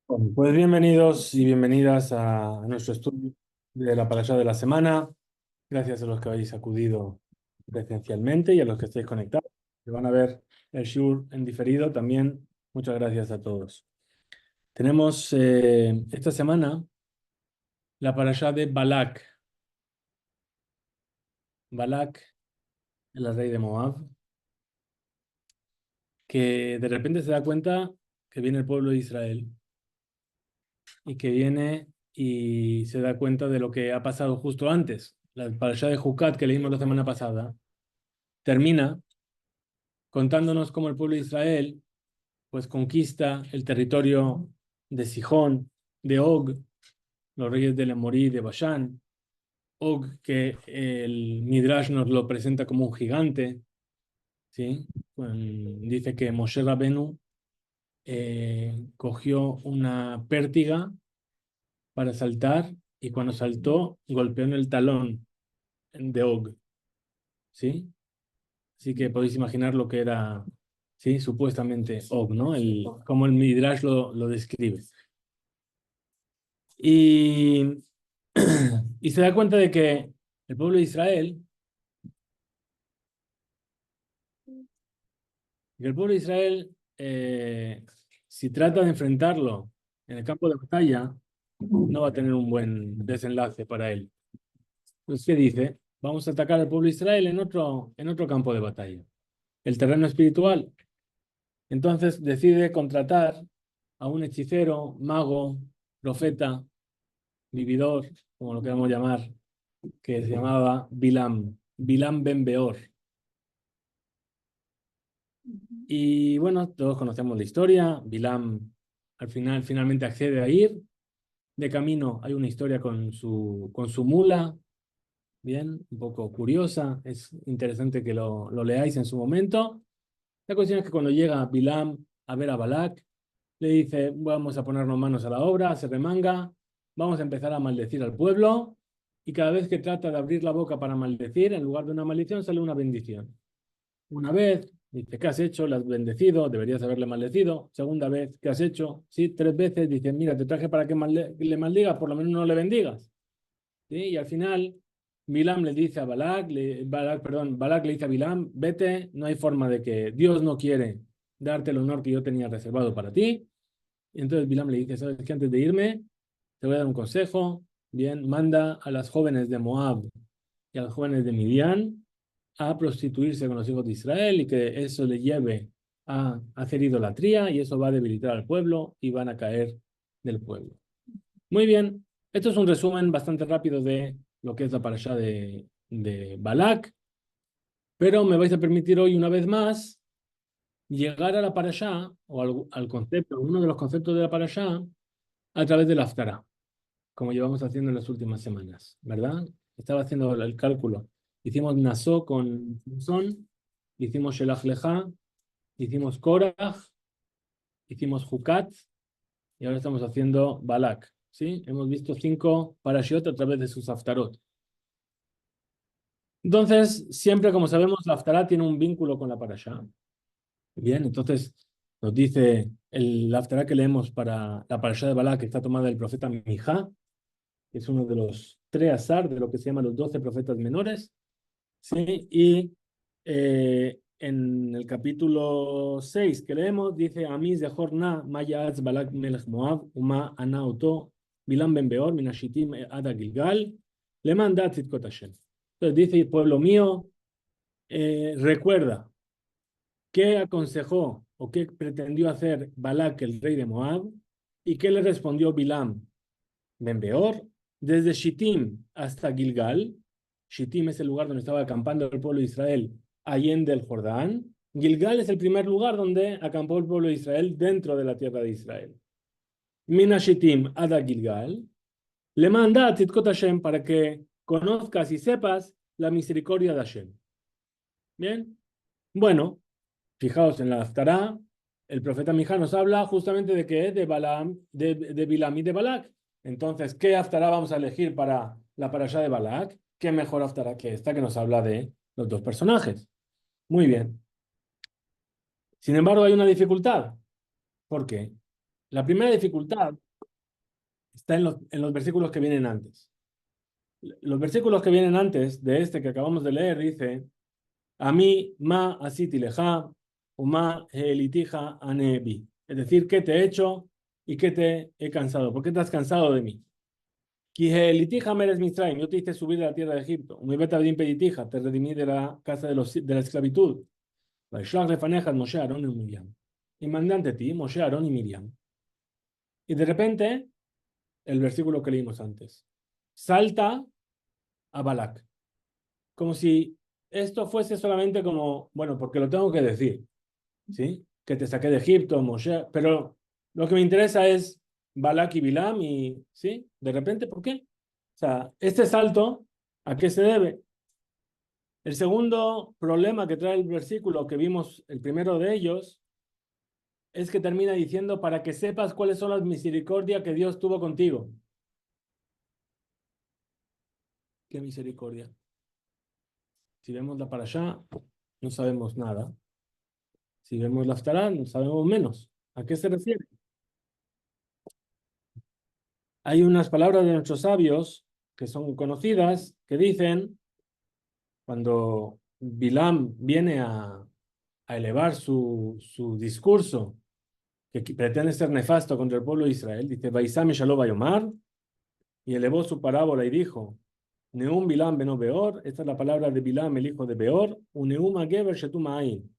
Bueno, pues bienvenidos y bienvenidas a nuestro estudio de la parasha de la semana. Gracias a los que habéis acudido presencialmente y a los que estáis conectados, que van a ver el shiur en diferido. También muchas gracias a todos. Tenemos esta semana la parasha de Balak. Balak, el rey de Moab, que de repente se da cuenta que viene el pueblo de Israel y que viene y se da cuenta de lo que ha pasado justo antes. La parasha de Jucat que leímos la semana pasada termina contándonos cómo el pueblo de Israel pues conquista el territorio de Sihón, de Og, los reyes del Amorí de Bashán. Og, que el Midrash nos lo presenta como un gigante, ¿sí? Dice que Moshe Rabenu cogió una pértiga para saltar y cuando saltó golpeó en el talón de Og, ¿sí? Así que podéis imaginar lo que era, sí, supuestamente Og, ¿no? Como el Midrash lo describe. Y, y se da cuenta de que el pueblo de Israel, si trata de enfrentarlo en el campo de batalla, no va a tener un buen desenlace para él. Entonces, ¿qué dice? Vamos a atacar al pueblo de Israel en otro campo de batalla, el terreno espiritual. Entonces decide contratar a un hechicero, mago, profeta, vividor, como lo queramos llamar, que se llamaba Bilam ben Beor. Y bueno, todos conocemos la historia. Bilam finalmente accede a ir. De camino hay una historia con su mula, bien, un poco curiosa. Es interesante que lo leáis en su momento. La cuestión es que cuando llega Bilam a ver a Balak, le dice, vamos a ponernos manos a la obra, se remanga, vamos a empezar a maldecir al pueblo, y cada vez que trata de abrir la boca para maldecir, en lugar de una maldición, sale una bendición. Una vez, dice, ¿qué has hecho? Le has bendecido, deberías haberle maldecido. Segunda vez, ¿qué has hecho? Sí, tres veces, dice, mira, te traje para que le maldigas, por lo menos no le bendigas. ¿Sí? Y al final, Bilam le dice a Balak le dice a Bilam, vete, no hay forma de que Dios no quiere darte el honor que yo tenía reservado para ti. Y entonces Bilam le dice, ¿sabes qué? Antes de irme, te voy a dar un consejo. Bien, manda a las jóvenes de Moab y a las jóvenes de Midian a prostituirse con los hijos de Israel y que eso le lleve a hacer idolatría y eso va a debilitar al pueblo y van a caer del pueblo. Muy bien, esto es un resumen bastante rápido de lo que es la parasha de Balak, pero me vais a permitir hoy una vez más llegar a la parasha o al concepto, uno de los conceptos de la parasha a través del Haftarah, como llevamos haciendo en las últimas semanas, ¿verdad? Estaba haciendo el cálculo. Hicimos Nasó con Samson, hicimos Shelach Lecha, hicimos Korach, hicimos Jucat y ahora estamos haciendo Balak, ¿sí? Hemos visto 5 parashiot a través de sus Haftarot. Entonces, siempre, como sabemos, la Haftarah tiene un vínculo con la parashá. Bien, entonces nos dice la Haftarah que leemos para la parashá de Balak, que está tomada del profeta Mijá, que es uno de los tres azar de lo que se llaman los 12 profetas menores. ¿Sí? Y en el capítulo 6 que leemos, dice: Amis de Jorna, Mayaz Balak Melech Moab, Uma Anauto, Bilam Ben Beor, Minashitim Ada Gilgal, le manda Tzidkot Hashem. Entonces dice: pueblo mío, recuerda qué aconsejó o qué pretendió hacer Balak, el rey de Moab, y qué le respondió Bilam Ben Beor, desde Shittim hasta Gilgal. Shittim es el lugar donde estaba acampando el pueblo de Israel, allende el Jordán. Gilgal es el primer lugar donde acampó el pueblo de Israel dentro de la tierra de Israel. Mina Shittim Ada Gilgal. Le manda a Tzidkot Hashem para que conozcas y sepas la misericordia de Hashem. Bien, bueno, fijaos en la Haftará, el profeta Mijá nos habla justamente de que es de Balaam, de Bilam y de Balak. Entonces, ¿qué Haftará vamos a elegir para la parashá de Balak? ¿Qué mejor Haftará que esta que nos habla de los dos personajes? Muy bien. Sin embargo, hay una dificultad. ¿Por qué? La primera dificultad está en los versículos que vienen antes. Los versículos que vienen antes de este que acabamos de leer dice, a mí ma asiti leja, o ma elitija anebi. Es decir, ¿qué te he hecho y qué te he cansado? ¿Por qué te has cansado de mí? Ki elitija meres Mitzrayim, yo te hice subir de la tierra de Egipto. Mi beta bien peditija, te redimí de la casa de la esclavitud. Vaishlach lefaneja Moshe, Aarón y Miriam. Y mandé ante ti, Moshe, Aarón y Miriam. Y de repente, el versículo que leímos antes. Salta a Balak. Como si esto fuese solamente como, bueno, porque lo tengo que decir, ¿sí? Que te saqué de Egipto, Moshe, pero lo que me interesa es Balak y Bilam y, ¿sí? De repente, ¿por qué? O sea, este salto, ¿a qué se debe? El segundo problema que trae el versículo que vimos, el primero de ellos, es que termina diciendo para que sepas cuáles son las misericordias que Dios tuvo contigo. ¿Qué misericordia? Si vemos la parashá, no sabemos nada. Si vemos la Haftará, no sabemos menos. ¿A qué se refiere? Hay unas palabras de nuestros sabios que son conocidas que dicen, cuando Bilam viene a elevar su discurso, que pretende ser nefasto contra el pueblo de Israel, dice, Vaisam Shalom Bayomar, y elevó su parábola y dijo, Neum Bilam beno Beor, esta es la palabra de Bilam, el hijo de Beor, Uneum Ageber Shetum Ain,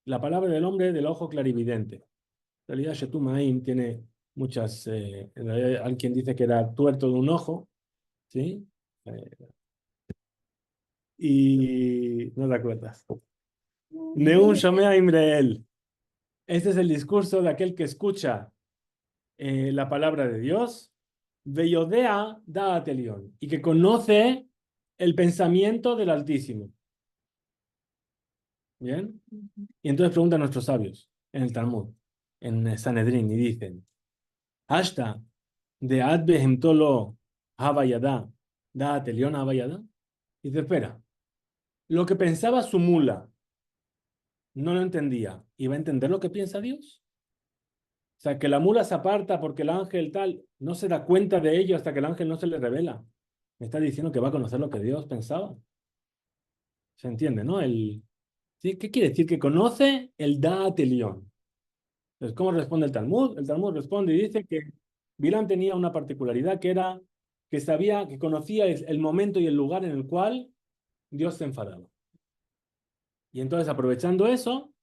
la palabra del hombre del ojo clarividente. En realidad, Shetum Ain tiene muchas, en realidad, hay quien dice que era tuerto de un ojo, ¿sí? Eh, y no te acuerdas. Neum Shomea Imreel. Este es el discurso de aquel que escucha la palabra de Dios, Veyodea Da'at Elión, y que conoce el pensamiento del Altísimo. ¿Bien? Y entonces preguntan a nuestros sabios en el Talmud, en Sanedrín, y dicen, Hashta de Ad Behemtolo Havayada, Da'at Elión Havayada. Y dice, espera, lo que pensaba su mula no lo entendía. ¿Iba a entender lo que piensa Dios? O sea, que la mula se aparta porque el ángel tal no se da cuenta de ello hasta que el ángel no se le revela. Me está diciendo que va a conocer lo que Dios pensaba. ¿Se entiende, no? ¿Sí? ¿Qué quiere decir? Que conoce el Da'at Elión. Entonces, ¿cómo responde el Talmud? El Talmud responde y dice que Bilam tenía una particularidad que era que sabía, que conocía el momento y el lugar en el cual Dios se enfadaba. Y entonces, aprovechando eso,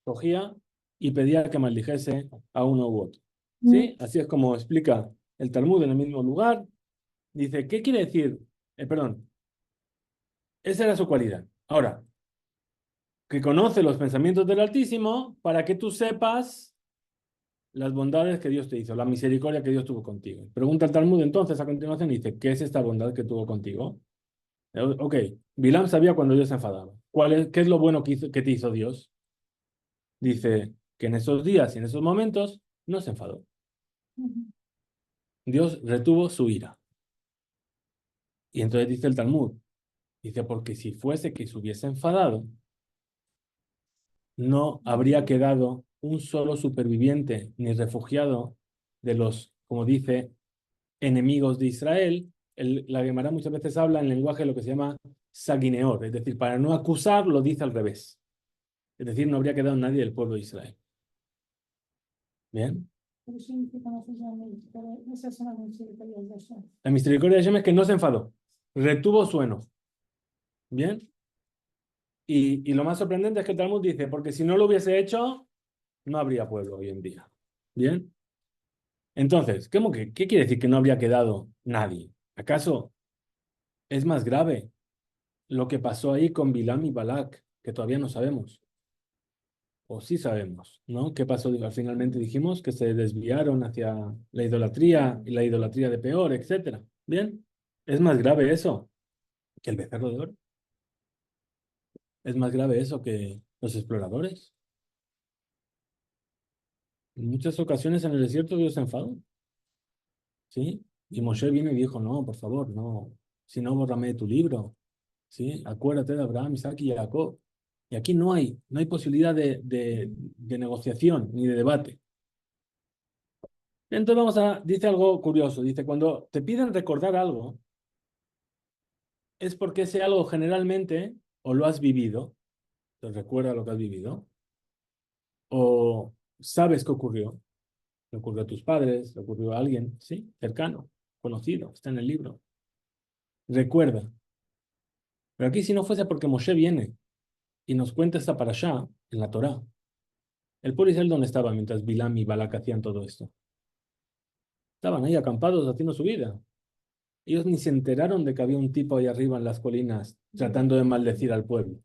cogía y pedía que maldijese a uno u otro. ¿Sí? Así es como explica el Talmud en el mismo lugar. Dice, ¿qué quiere decir? Perdón, esa era su cualidad. Ahora, que conoce los pensamientos del Altísimo para que tú sepas las bondades que Dios te hizo, la misericordia que Dios tuvo contigo. Pregunta el Talmud entonces a continuación y dice, ¿qué es esta bondad que tuvo contigo? Ok, Bilam sabía cuando Dios se enfadaba. ¿Qué es lo bueno que te hizo Dios? Dice que en esos días y en esos momentos no se enfadó. Dios retuvo su ira. Y entonces dice el Talmud, dice, porque si fuese que se hubiese enfadado, no habría quedado un solo superviviente ni refugiado de los, como dice, enemigos de Israel. La Gemara muchas veces habla en lenguaje de lo que se llama saguineor, es decir, para no acusar lo dice al revés. Es decir, no habría quedado nadie del pueblo de Israel. ¿Bien? La misericordia de Hashem es que no se enfadó, retuvo su enojo. ¿Bien? Y lo más sorprendente es que el Talmud dice, porque si no lo hubiese hecho, no habría pueblo hoy en día. ¿Bien? Entonces, ¿qué quiere decir que no habría quedado nadie? ¿Acaso es más grave lo que pasó ahí con Bilam y Balak, que todavía no sabemos? O sí sabemos, ¿no? ¿Qué pasó? Finalmente dijimos que se desviaron hacia la idolatría y la idolatría de peor, etcétera. ¿Bien? ¿Es más grave eso que el becerro de oro? ¿Es más grave eso que los exploradores? En muchas ocasiones en el desierto Dios se enfadó, ¿sí? Y Moshe vino y dijo, no, por favor, no, si no, bórrame de tu libro, ¿sí? Acuérdate de Abraham, Isaac y Jacob. Y aquí no hay posibilidad de negociación ni de debate. Entonces dice algo curioso, dice, cuando te piden recordar algo, es porque ese algo generalmente o lo has vivido, te recuerda lo que has vivido, o sabes qué ocurrió, le ocurrió a tus padres, le ocurrió a alguien, ¿sí? Cercano, conocido, está en el libro. Recuerda. Pero aquí si no fuese porque Moshe viene y nos cuenta esta parashá en la Torá, el pueblo de Israel ¿dónde estaba mientras Bilam y Balak hacían todo esto? Estaban ahí acampados haciendo su vida. Ellos ni se enteraron de que había un tipo ahí arriba en las colinas tratando de maldecir al pueblo.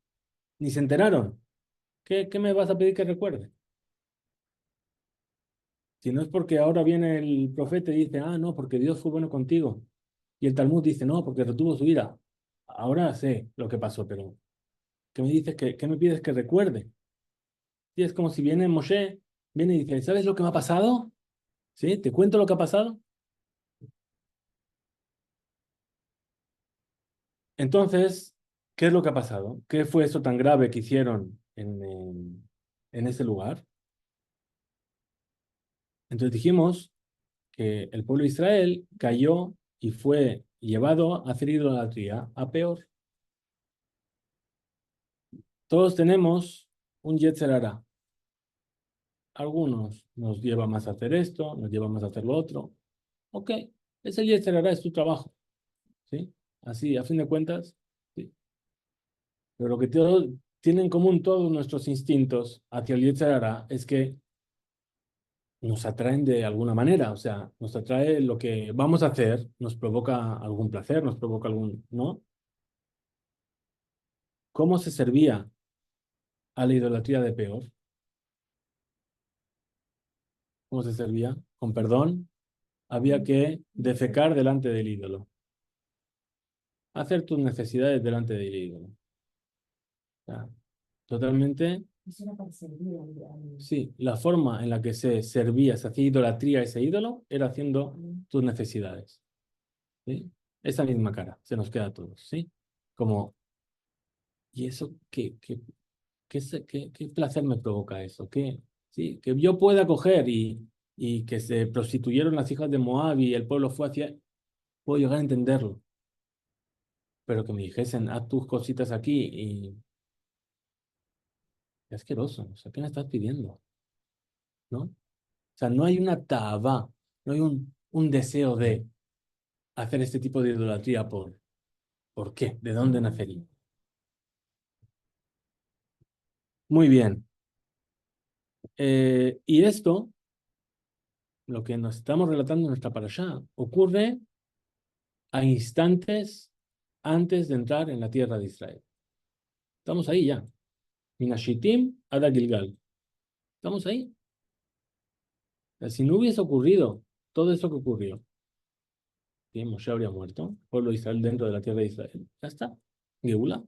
Ni se enteraron. ¿Qué me vas a pedir que recuerde? Si no es porque ahora viene el profeta y dice, ah, no, porque Dios fue bueno contigo. Y el Talmud dice, no, porque retuvo su ira. Ahora sé lo que pasó, pero ¿qué me dices qué me pides que recuerde? Y es como si viene Moshe, viene y dice, ¿sabes lo que me ha pasado? ¿Sí? ¿Te cuento lo que ha pasado? Entonces, ¿qué es lo que ha pasado? ¿Qué fue eso tan grave que hicieron en ese lugar? Entonces dijimos que el pueblo de Israel cayó y fue llevado a hacer idolatría a peor. Todos tenemos un Yetzer Hara. Algunos nos lleva más a hacer esto, nos lleva más a hacer lo otro. Ok, es el Yetzer Hara, es tu trabajo. ¿Sí? Así, a fin de cuentas, sí. Pero lo que tienen en común todos nuestros instintos hacia el Yetzer Hara es que nos atraen de alguna manera, o sea, nos atrae lo que vamos a hacer, nos provoca algún placer, nos provoca algún, ¿no? ¿Cómo se servía a la idolatría de peor? ¿Cómo se servía? Con perdón, había que defecar delante del ídolo, hacer tus necesidades delante del ídolo. O sea, totalmente, sí, la forma en la que se servía, se hacía idolatría a ese ídolo, era haciendo tus necesidades. ¿Sí? Esa misma cara, se nos queda a todos, ¿sí? Como, ¿y eso qué placer me provoca eso? Sí, que yo pueda coger y que se prostituyeron las hijas de Moab y el pueblo fue hacia... Puedo llegar a entenderlo, pero que me dijesen, haz tus cositas aquí y es asqueroso. O sea, ¿qué me estás pidiendo? ¿No? O sea, no hay una taba, no hay un deseo de hacer este tipo de idolatría ¿por qué? ¿De dónde nacería? Muy bien. Y esto, lo que nos estamos relatando en nuestra parashá, ocurre a instantes antes de entrar en la tierra de Israel. Estamos ahí ya. Minashitim Ada Gilgal. Estamos ahí. O sea, si no hubiese ocurrido todo eso que ocurrió, ¿sí? Moshe habría muerto, pueblo de Israel dentro de la tierra de Israel. Ya está. Geula.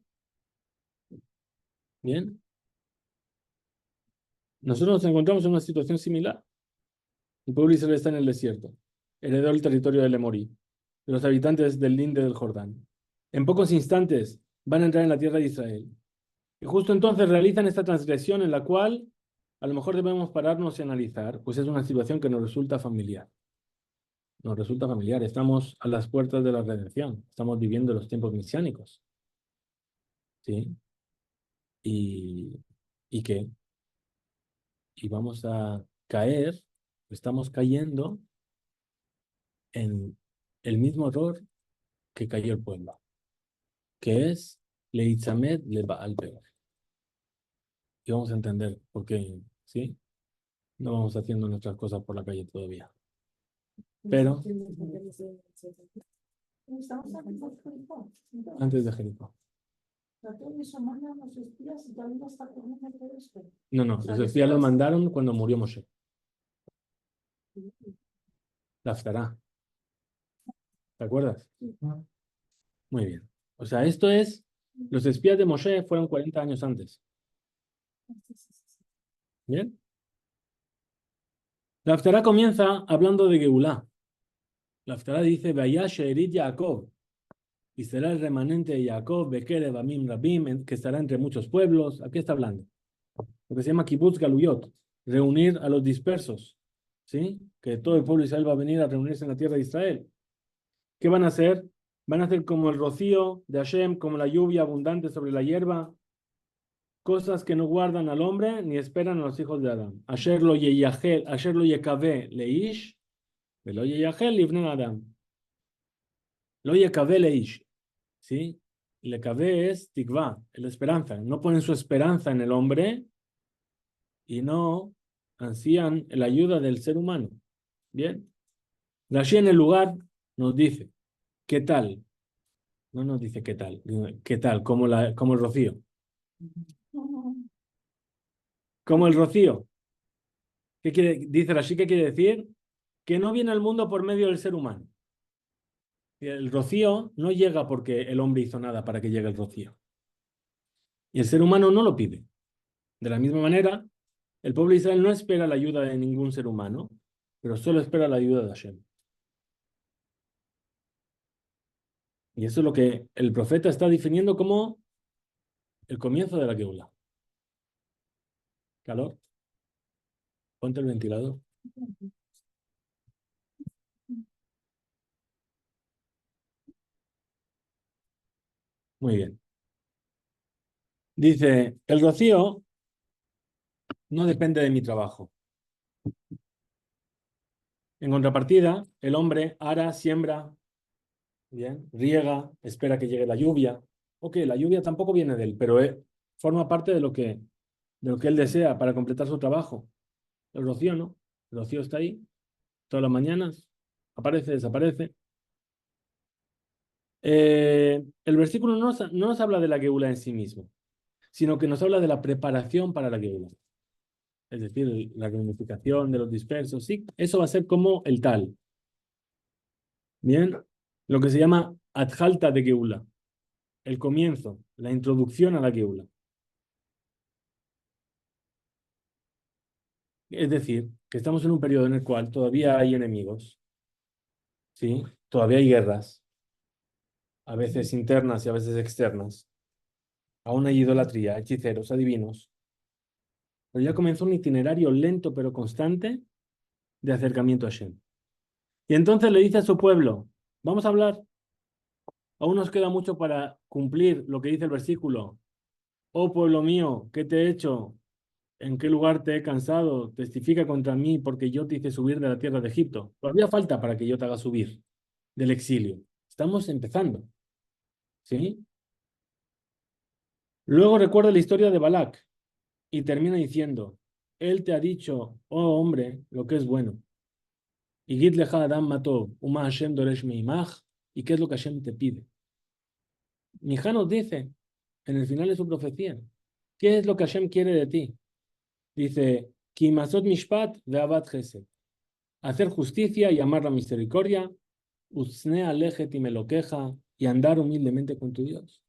Bien. Nosotros nos encontramos en una situación similar. El pueblo de Israel está en el desierto. Heredó el territorio del Emorí, de los habitantes del Linde del Jordán. En pocos instantes van a entrar en la tierra de Israel. Y justo entonces realizan esta transgresión en la cual a lo mejor debemos pararnos y analizar, pues es una situación que nos resulta familiar. Nos resulta familiar. Estamos a las puertas de la redención. Estamos viviendo los tiempos mesiánicos. ¿Sí? ¿Y, y qué? Y vamos a caer, estamos cayendo en el mismo error que cayó el pueblo, que es Leitzamed le al peor. Y vamos a entender por qué, ¿sí? No vamos haciendo nuestras cosas por la calle todavía. Pero antes de Jericó. No, los espías los mandaron cuando murió Moshe. La Haftará. ¿Te acuerdas? Muy bien. O sea, esto es, los espías de Moshe fueron 40 años antes. ¿Bien? La Haftará comienza hablando de Geulá. La Haftará dice, Vaya Sheerit Yaakov, y será el remanente de Jacob, Bekerev Amim Rabim, que estará entre muchos pueblos. ¿A qué está hablando? Lo que se llama Kibbutz Galuyot, reunir a los dispersos. ¿sí? Que todo el pueblo de Israel va a venir a reunirse en la tierra de Israel. ¿Qué van a hacer? Van a hacer como el rocío de Hashem, como la lluvia abundante sobre la hierba, cosas que no guardan al hombre ni esperan a los hijos de Adán. Asher lo yekave leish, velo yeyachel livne Adam. Lo yekave leish, ¿sí? Lekave es tikva, la esperanza. No ponen su esperanza en el hombre y no ansían la ayuda del ser humano. Bien. Rashi en el lugar nos dice, ¿qué tal? No nos dice qué tal, qué tal, como el rocío. Como el rocío. ¿Qué quiere? Dice Rashi, ¿qué quiere decir? Que no viene al mundo por medio del ser humano. El rocío no llega porque el hombre hizo nada para que llegue el rocío. Y el ser humano no lo pide. De la misma manera, el pueblo de Israel no espera la ayuda de ningún ser humano, pero solo espera la ayuda de Hashem. Y eso es lo que el profeta está definiendo como el comienzo de la Geula. ¿Calor? Ponte el ventilador. Muy bien. Dice, el rocío no depende de mi trabajo. En contrapartida, el hombre ara, siembra, bien, riega, espera que llegue la lluvia. Ok, la lluvia tampoco viene de él, pero forma parte de lo que él desea para completar su trabajo. El rocío no. El rocío está ahí todas las mañanas, aparece, desaparece. El versículo no nos habla de la Geula en sí mismo, sino que nos habla de la preparación para la Geula. Es decir, la reunificación de los dispersos. Sí, eso va a ser como el tal. Bien, lo que se llama Adjalta de Geula, el comienzo, la introducción a la Geula. Es decir, que estamos en un periodo en el cual todavía hay enemigos, ¿sí? Todavía hay guerras, a veces internas y a veces externas. Aún hay idolatría, hechiceros, adivinos. Pero ya comenzó un itinerario lento pero constante de acercamiento a Shem. Y entonces le dice a su pueblo, vamos a hablar. Aún nos queda mucho para cumplir lo que dice el versículo. Oh pueblo mío, ¿qué te he hecho? ¿En qué lugar te he cansado? Testifica contra mí porque yo te hice subir de la tierra de Egipto. Todavía falta para que yo te haga subir del exilio. Estamos empezando, ¿sí? Luego recuerda la historia de Balac y termina diciendo, él te ha dicho, oh hombre, lo que es bueno. Y Git lecha Adam mató, Uma Hashem doresh meimach, ¿y qué es lo que Hashem te pide? Mijá nos dice, en el final de su profecía, ¿qué es lo que Hashem quiere de ti? Dice, Ki masot mishpat ve'avat chesed. Hacer justicia y amar la misericordia, utsne alechet y meloqueja, y andar humildemente con tu Dios.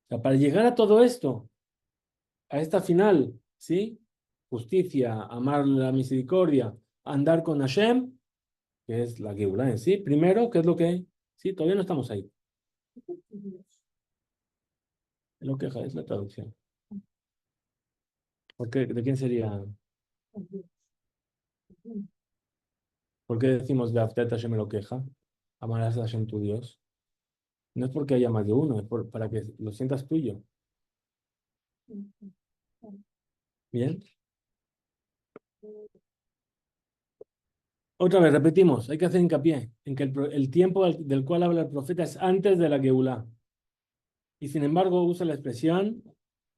O sea, para llegar a todo esto, a esta final, ¿sí? Justicia, amar la misericordia, andar con Hashem, que es la Geulá en sí. Primero, ¿qué es lo que? Sí, todavía no estamos ahí. Lo queja es la traducción. ¿Por qué? ¿De quién sería? ¿Por qué decimos Beaftet Hashem lo queja? Amarás a Hashem tu Dios. No es porque haya más de uno, es para que lo sientas tuyo. Bien. Otra vez, repetimos, hay que hacer hincapié en que el tiempo del cual habla el profeta es antes de la Geulá. Y sin embargo usa la expresión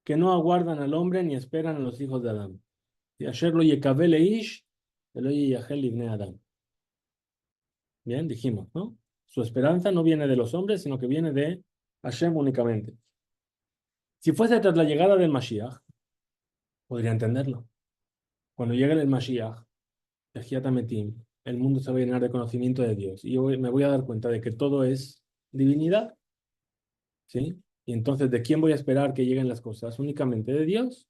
que no aguardan al hombre ni esperan a los hijos de Adán. Y ayer lo yekabe leish, lo yeyachel ibne Adán. Bien, dijimos, ¿no? Su esperanza no viene de los hombres, sino que viene de Hashem únicamente. Si fuese tras la llegada del Mashiach, podría entenderlo. Cuando llegue el Mashiach, el Hiat Hametim, el mundo se va a llenar de conocimiento de Dios. Y yo me voy a dar cuenta de que todo es divinidad, ¿sí? Y entonces, ¿de quién voy a esperar que lleguen las cosas? Únicamente de Dios.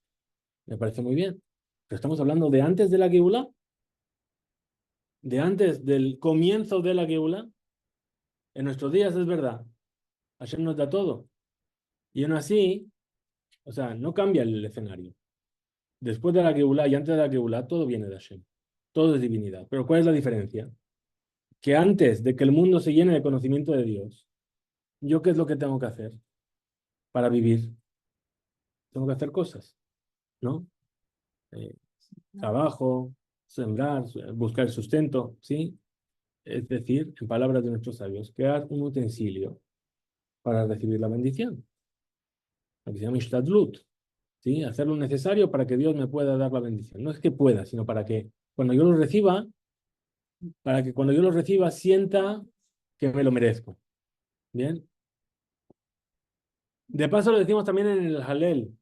Me parece muy bien. Pero estamos hablando de antes de la Geula, de antes del comienzo de la Geula. En nuestros días es verdad. Hashem nos da todo. Y aún así, o sea, no cambia el escenario. Después de la Geulá y antes de la Geulá, todo viene de Hashem. todo es divinidad. Pero ¿cuál es la diferencia? Que antes de que el mundo se llene de conocimiento de Dios, ¿yo qué es lo que tengo que hacer para vivir? Tengo que hacer cosas, ¿no? Eh, Trabajo, sembrar, buscar sustento, ¿sí? Es decir, en palabras de nuestros sabios, crear un utensilio para recibir la bendición, lo que se llama ishtadlut, ¿sí? Hacer lo necesario para que Dios me pueda dar la bendición. No es que pueda, sino para que cuando yo lo reciba, sienta que me lo merezco. ¿Bien? De paso lo decimos también en el Halel.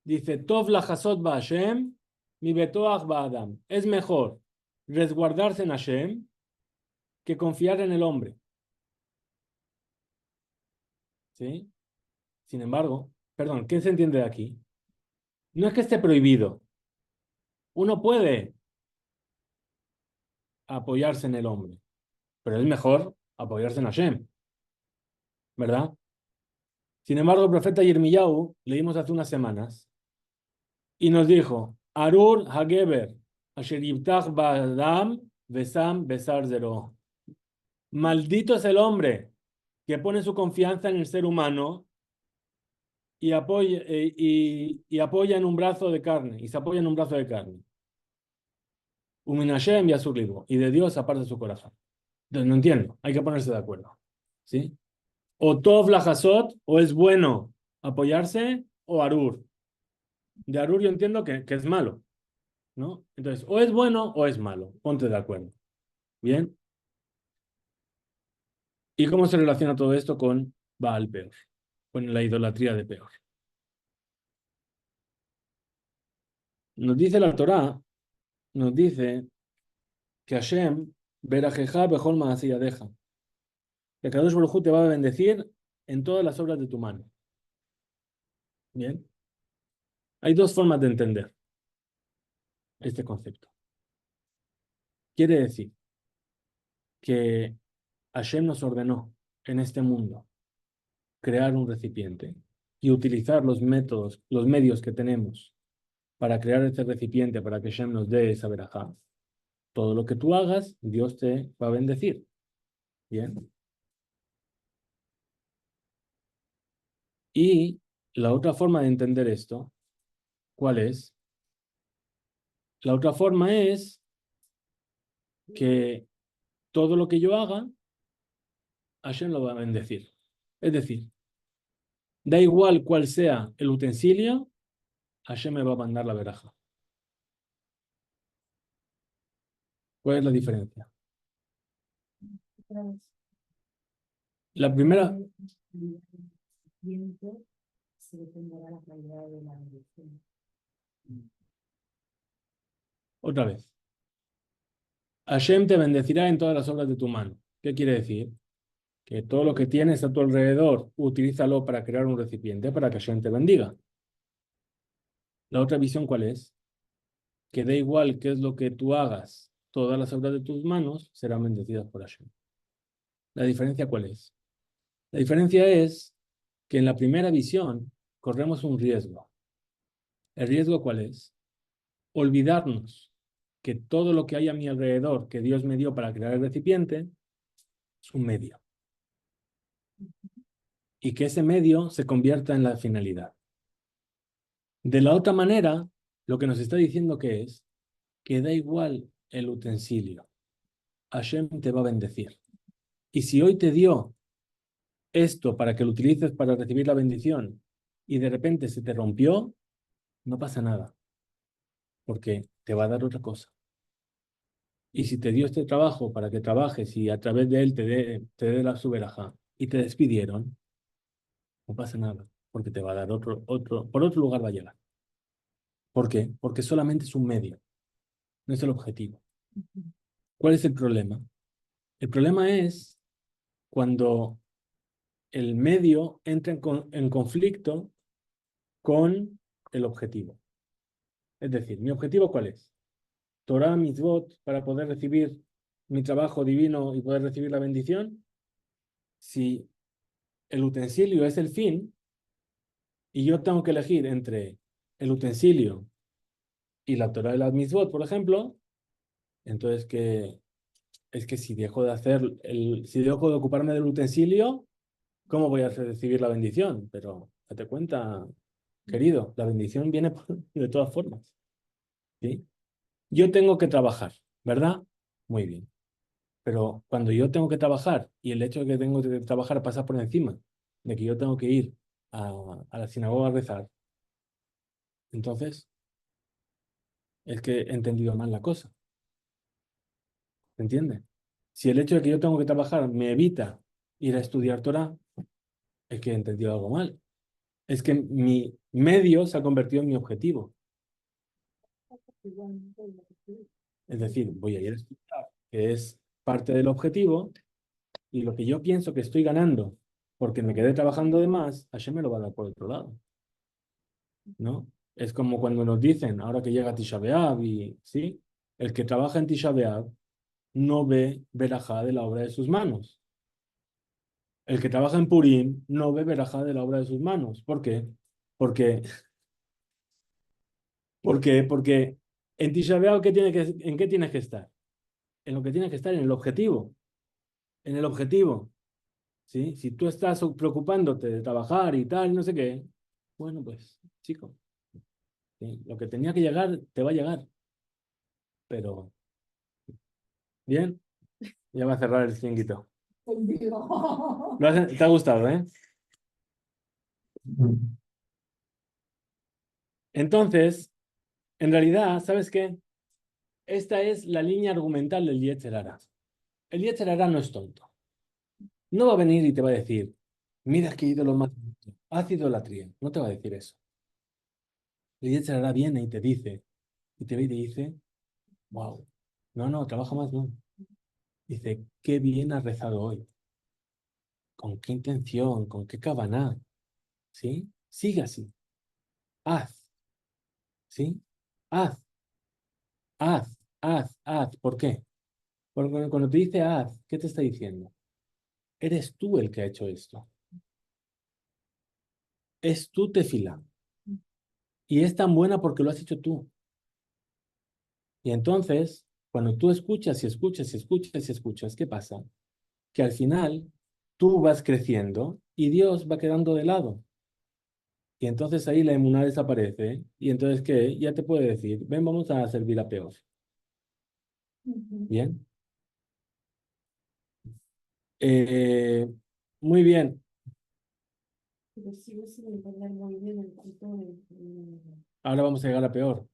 Dice, Tov la hasod ba Hashem, mi betoach ba Adam. Es mejor resguardarse en Hashem que confiar en el hombre. ¿Sí? Sin embargo, perdón, ¿qué se entiende de aquí? No es que esté prohibido. Uno puede apoyarse en el hombre, pero es mejor apoyarse en Hashem, ¿verdad? Sin embargo, el profeta Yirmiyahu, leímos hace unas semanas, y nos dijo, Arur Hageber, Asher Yibtach Ba'adam, Besam Besar Zero. Maldito es el hombre que pone su confianza en el ser humano y apoya en un brazo de carne, y se apoya en un brazo de carne. Umin Hashem Yasur Libo, y de Dios aparte su corazón. Entonces, no entiendo, hay que ponerse de acuerdo. ¿Sí? O Tov la Hasot, o es bueno apoyarse, o Arur. De Arur yo entiendo que es malo, ¿no? Entonces, o es bueno o es malo. Ponte de acuerdo. ¿Bien? ¿Y cómo se relaciona todo esto con Baal Peor? Con la idolatría de Peor. Nos dice la Torá, nos dice que Hashem, Berajeja Bejol Maasiyadeja, que Kadosh Baruj Hu te va a bendecir en todas las obras de tu mano. ¿Bien? Hay dos formas de entender este concepto. Quiere decir que Hashem nos ordenó en este mundo crear un recipiente y utilizar los métodos, los medios que tenemos para crear este recipiente, para que Hashem nos dé esa verajá. Todo lo que tú hagas, Dios te va a bendecir. Bien. Y la otra forma de entender esto, ¿cuál es? La otra forma es que todo lo que yo haga, Hashem lo va a bendecir. Es decir, da igual cuál sea el utensilio, Hashem me va a mandar la veraja. ¿Cuál es la diferencia? La primera, otra vez. Hashem te bendecirá en todas las obras de tu mano. ¿Qué quiere decir? Que todo lo que tienes a tu alrededor, utilízalo para crear un recipiente para que Hashem te bendiga. La otra visión, ¿cuál es? Que da igual qué es lo que tú hagas, todas las obras de tus manos serán bendecidas por Hashem. ¿La diferencia cuál es? La diferencia es que en la primera visión corremos un riesgo. ¿El riesgo cuál es? Olvidarnos que todo lo que hay a mi alrededor que Dios me dio para crear el recipiente es un medio. Y que ese medio se convierta en la finalidad. De la otra manera, lo que nos está diciendo que es que da igual el utensilio. Hashem te va a bendecir. Y si hoy te dio esto para que lo utilices para recibir la bendición y de repente se te rompió, no pasa nada, porque te va a dar otra cosa. Y si te dio este trabajo para que trabajes y a través de él te dé la su verajá y te despidieron, no pasa nada, porque te va a dar por otro lugar va a llegar. ¿Por qué? Porque solamente es un medio, no es el objetivo. ¿Cuál es el problema? El problema es cuando el medio entra en conflicto con el objetivo. Es decir, ¿mi objetivo cuál es? Torah, mitzvot, para poder recibir mi trabajo divino y poder recibir la bendición. Si el utensilio es el fin y yo tengo que elegir entre el utensilio y la Torah de las mitzvot, por ejemplo, Entonces, es que si dejo de si dejo de ocuparme del utensilio, ¿cómo voy a recibir la bendición? Pero date cuenta, querido, la bendición viene de todas formas. ¿Sí? Yo tengo que trabajar, ¿verdad? Muy bien. Pero cuando yo tengo que trabajar y el hecho de que tengo que trabajar pasa por encima de que yo tengo que ir a la sinagoga a rezar, entonces es que he entendido mal la cosa. ¿Se entiende? Si el hecho de que yo tengo que trabajar me evita ir a estudiar Torah, es que he entendido algo mal. Es que mi medio se ha convertido en mi objetivo. Es decir, voy a ir a estudiar, que es parte del objetivo, y lo que yo pienso que estoy ganando porque me quedé trabajando de más, Hashem me lo va a dar por otro lado, ¿no? Es como cuando nos dicen, ahora que llega Tisha B'Av, y ¿sí? El que trabaja en Tisha B'Av no ve verajá de la obra de sus manos. El que trabaja en Purim no ve verajá de la obra de sus manos. ¿Por qué? Porque, porque en Tisha B'Av, ¿en qué tienes que estar? En lo que tienes que estar, en el objetivo. En el objetivo. ¿Sí? Si tú estás preocupándote de trabajar y tal, no sé qué, bueno, pues, chico, ¿sí? Lo que tenía que llegar, te va a llegar. Pero, bien, ya va a cerrar el chiringuito. Te ha gustado, ¿eh? Entonces, en realidad, ¿sabes qué? Esta es la línea argumental del Yetzer Hara. El Yetzer Hara no es tonto. No va a venir y te va a decir, mira qué ídolo más bonito, haz idolatría. No te va a decir eso. El Yetzer Hara viene y te dice, y te ve y te dice, wow, no, no, trabaja más, no. Dice, qué bien has rezado hoy. ¿Con qué intención? ¿Con qué cabana? ¿Sí? Sigue así. Haz. ¿Sí? Haz, haz. ¿Por qué? Porque cuando te dice haz, ¿qué te está diciendo? Eres tú el que ha hecho esto. Es tu tefila. Y es tan buena porque lo has hecho tú. Y entonces, cuando tú escuchas y escuchas y escuchas y escuchas, ¿qué pasa? Que al final tú vas creciendo y Dios va quedando de lado. Y entonces ahí la emuná desaparece. Y entonces, ¿qué? Ya te puede decir, ven, vamos a servir a peor. Bien. Eh, muy bien. Pero sigo sin entender muy bien el punto Ahora vamos a llegar a peor.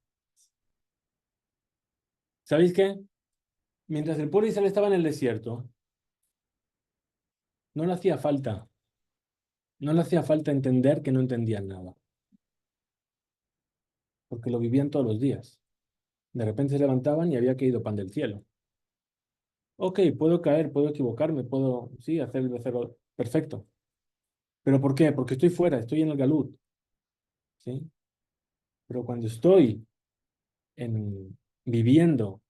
¿Sabéis qué? Mientras el pueblo de Israel estaba en el desierto, no le hacía falta. No le hacía falta entender que no entendían nada. Porque lo vivían todos los días. De repente se levantaban y había caído pan del cielo. Ok, puedo caer, puedo equivocarme, puedo, sí, hacerlo perfecto. ¿Pero por qué? Porque estoy fuera, estoy en el galut. ¿Sí? Pero cuando estoy viviendo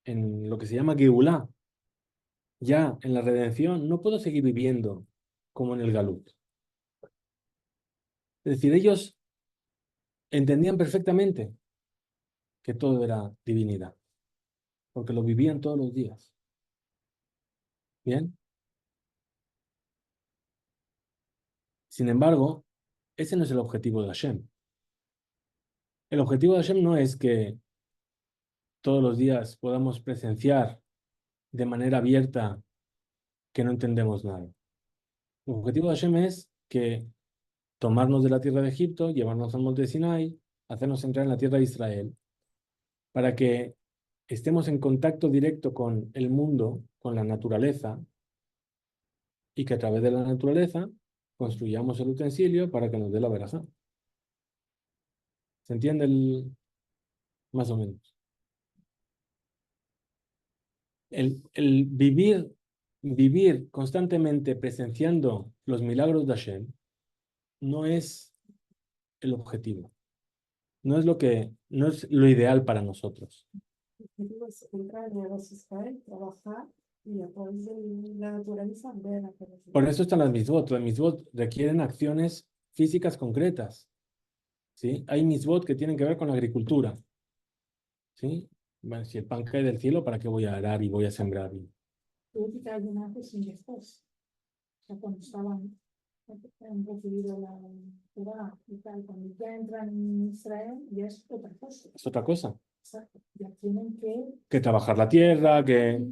en lo que se llama Geulah, ya en la redención, no puedo seguir viviendo como en el galut. Es decir, ellos entendían perfectamente que todo era divinidad, porque lo vivían todos los días. ¿Bien? Sin embargo, ese no es el objetivo de Hashem. El objetivo de Hashem no es que todos los días podamos presenciar de manera abierta que no entendemos nada. El objetivo de Hashem es que tomarnos de la tierra de Egipto, llevarnos al monte Sinai, hacernos entrar en la tierra de Israel, para que estemos en contacto directo con el mundo, con la naturaleza, y que a través de la naturaleza construyamos el utensilio para que nos dé la verajá. ¿Se entiende más o menos? El vivir constantemente presenciando los milagros de Hashem no es el objetivo, no es lo ideal para nosotros. entrar en el Israel, trabajar y a través de la naturaleza ver la felicidad. Por eso están las mitzvot. Las mitzvot requieren acciones físicas concretas. ¿Sí? Hay mitzvot que tienen que ver con la agricultura. ¿Sí? Bueno, si el pan cae del cielo, ¿para qué voy a arar y voy a sembrar? Tuvo que alguien antes y después. O sea, cuando han recibido la Torá y tal, cuando ya entran en Israel, ya es otra cosa. Es otra cosa. Exacto. Ya tienen Que trabajar la tierra, que...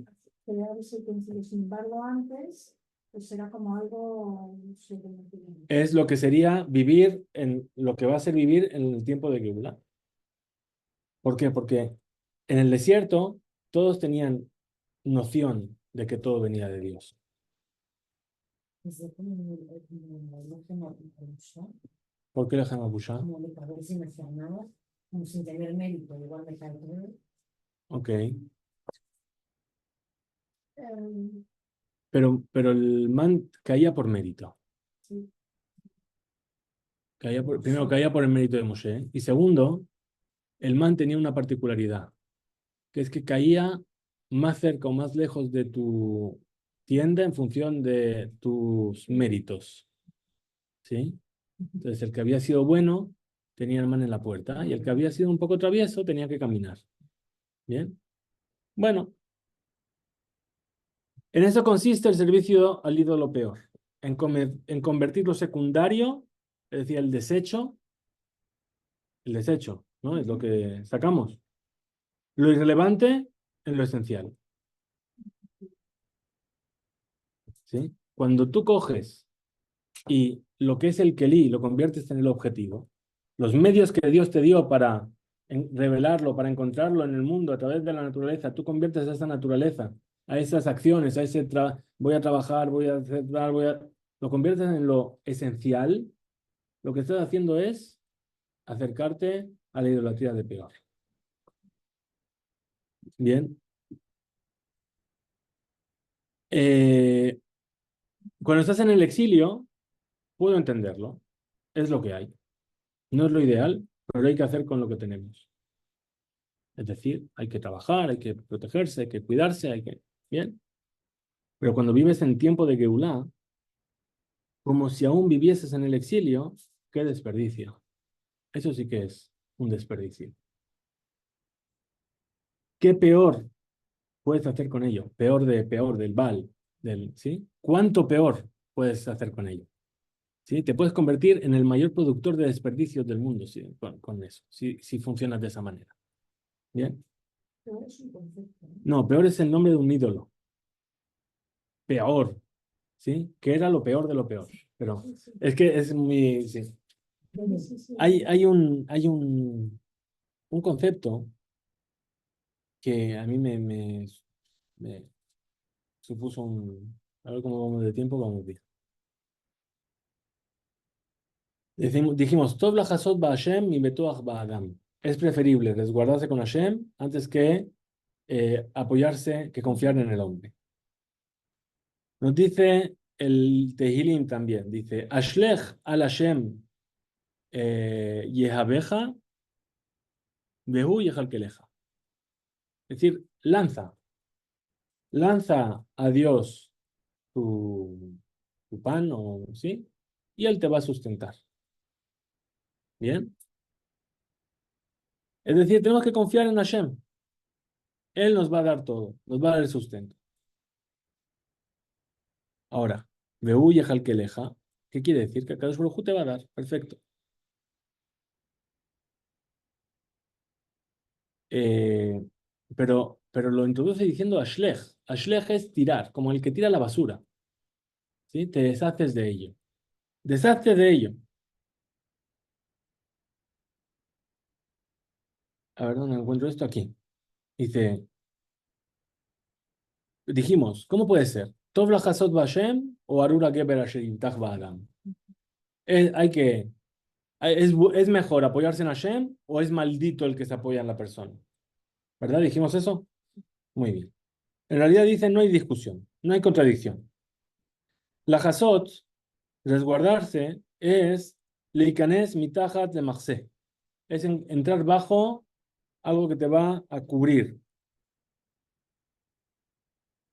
crear ese utensilio. Sin embargo, antes, pues era como algo sobrenatural. Es lo que sería vivir en lo que va a ser vivir en el tiempo de Geulá. ¿Por qué? Porque en el desierto todos tenían noción de que todo venía de Dios. ¿Por qué la Hamabushá? Como le parece mencionado, como sin tener mérito, igual me cae todo. Ok. Eh, Pero el man caía por mérito. sí. Primero, caía por el mérito de Moshe. Y segundo, el man tenía una particularidad, que es que caía más cerca o más lejos de tu tienda en función de tus méritos. ¿Sí? Entonces, el que había sido bueno tenía el man en la puerta y el que había sido un poco travieso tenía que caminar. ¿Bien? Bueno, en eso consiste el servicio al ídolo peor, en convertir lo secundario, es decir, el desecho, ¿no? Es lo que sacamos. Lo irrelevante en lo esencial. ¿Sí? Cuando tú coges y lo que es el Kelí lo conviertes en el objetivo, los medios que Dios te dio para revelarlo, para encontrarlo en el mundo a través de la naturaleza, tú conviertes esa naturaleza, a esas acciones, a ese voy a trabajar, voy a hacer, lo conviertes en lo esencial, lo que estás haciendo es acercarte a la idolatría de peor. Bien. Eh, Cuando estás en el exilio, puedo entenderlo. Es lo que hay. No es lo ideal, pero hay que hacer con lo que tenemos. Es decir, hay que trabajar, hay que protegerse, hay que cuidarse, hay que... Bien. Pero cuando vives en tiempo de Geulá, como si aún vivieses en el exilio, qué desperdicio. Eso sí que es un desperdicio. ¿Qué peor puedes hacer con ello? Peor del Baal, ¿sí? ¿Cuánto peor puedes hacer con ello? ¿Sí? Te puedes convertir en el mayor productor de desperdicios del mundo, ¿sí? Con eso, si funcionas de esa manera. ¿Bien? Pero es un concepto, ¿no? No, peor es el nombre de un ídolo. Peor, ¿sí? Que era lo peor de lo peor. Pero Sí, sí. es que es muy... Sí. Sí, sí, sí. Hay un concepto que a mí me supuso un... A ver cómo vamos de tiempo, vamos bien. Dijimos, Tov la hasod ba Hashem y betuach ba Adam. Es preferible resguardarse con Hashem antes que apoyarse, que confiar en el hombre. Nos dice el Tehilim también, dice, Ashlech al Hashem yehabeja, behu yehalkeleja. Es decir, lanza a Dios tu pan, o, ¿sí? Y Él te va a sustentar. ¿Bien? Es decir, tenemos que confiar en Hashem. Él nos va a dar todo, nos va a dar el sustento. Ahora, behu yehalkeleja, ¿qué quiere decir? Que Kadosh Baruj Hu te va a dar. Perfecto. Eh, pero lo introduce diciendo Ashlech. Ashlech es tirar, como el que tira la basura. ¿Sí? Te deshaces de ello. Deshazte de ello. A ver, ¿dónde encuentro esto? Aquí. Dice, dijimos, ¿cómo puede ser? Tov la hasod Bashem o Arura Geber Asher Yimtach Ba'adam. Hay que, es mejor apoyarse en Hashem o es maldito el que se apoya en la persona. ¿Verdad? ¿Dijimos eso? Muy bien. En realidad dicen, no hay discusión, no hay contradicción. La hasod, resguardarse, es leikanes mitajat de maxé. Es entrar bajo algo que te va a cubrir.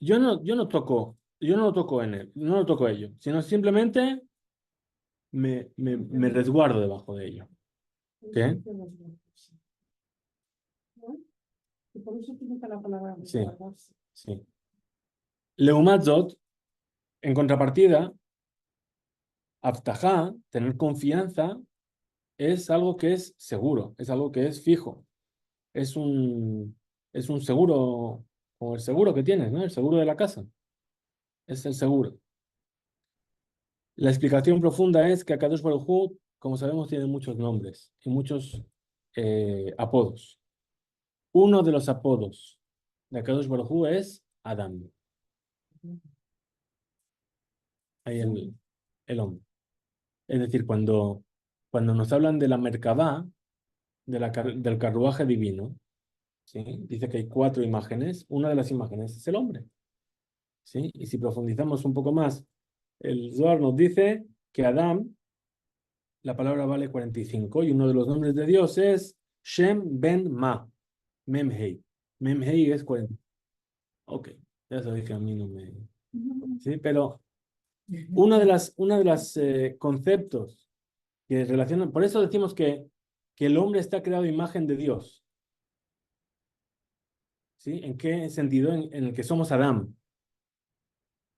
Yo no lo toco en él, no lo toco ello, sino simplemente me resguardo debajo de ello. ¿Qué? ¿No? Y por eso utiliza la palabra Sí. guardarse. Sí. Leumat zot, en contrapartida, Abtajá, tener confianza, es algo que es seguro, es algo que es fijo. Es un seguro, como el seguro que tienes, ¿no? El seguro de la casa. Es el seguro. La explicación profunda es que Akadosh Baruj Hu, como sabemos, tiene muchos nombres y muchos apodos. Uno de los apodos de Akadosh Baruj Hu es Adam. Ahí el hombre. Es decir, cuando nos hablan de la Merkabá, del carruaje divino, ¿sí? Dice que hay 4 imágenes. Una de las imágenes es el hombre. ¿Sí? Y si profundizamos un poco más, el Zohar nos dice que Adam, la palabra vale 45, y uno de los nombres de Dios es Shem Ben Ma, Memhei. Memhei es 40. Ok, ya sabéis que a mí no me... ¿Sí? Pero una de las conceptos que relacionan, por eso decimos que el hombre está creado a imagen de Dios. ¿Sí? ¿En qué sentido? En el que somos Adam.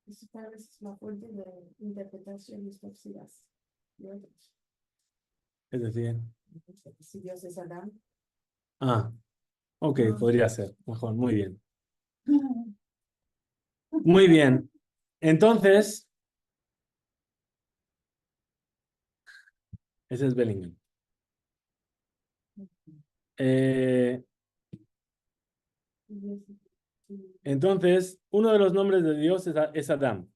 Eso tal vez es la fuente de interpretaciones torcidas de otros. Es decir, Si Dios es Adán. ok, podría ser. Mejor, muy bien. Muy bien. Entonces, ese es Bellingham. Eh, entonces, uno de los nombres de Dios es Adam.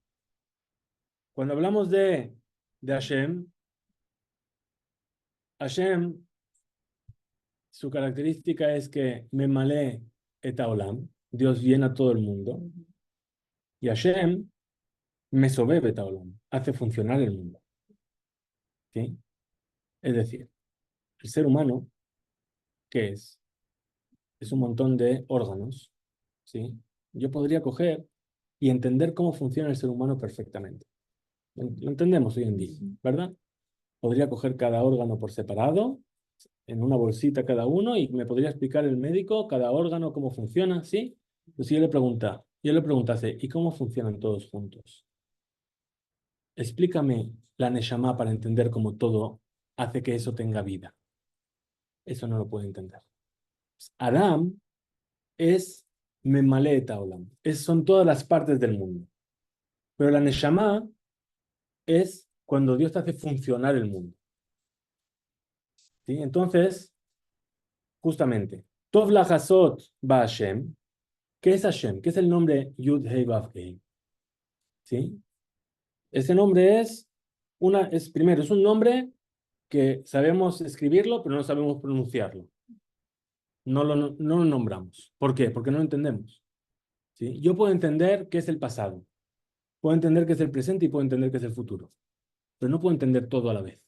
Cuando hablamos de Hashem, su característica es que Memale et Haolam, Dios llena todo el mundo, y Hashem Mesobeb et Haolam, hace funcionar el mundo. ¿Sí? Es decir, el ser humano, ¿qué es? Es un montón de órganos. ¿Sí? Yo podría coger y entender cómo funciona el ser humano perfectamente. Lo entendemos hoy en día, ¿verdad? Podría coger cada órgano por separado, en una bolsita cada uno, y me podría explicar el médico cada órgano cómo funciona, ¿sí? Pues yo le preguntase, ¿y cómo funcionan todos juntos? Explícame la Neshama para entender cómo todo hace que eso tenga vida. Eso no lo puedo entender. Adam es Memaleta Olam. Son todas las partes del mundo. Pero la Neshama es cuando Dios hace funcionar el mundo. ¿Sí? Entonces, justamente, Tov Lachasot Ba Hashem. ¿Qué es Hashem? ¿Qué es el nombre Yud Hei Vav Hei? ¿Sí? Ese nombre primero, es un nombre que sabemos escribirlo, pero no sabemos pronunciarlo. No lo nombramos. ¿Por qué? Porque no lo entendemos. ¿Sí? Yo puedo entender qué es el pasado, puedo entender qué es el presente y puedo entender qué es el futuro, pero no puedo entender todo a la vez.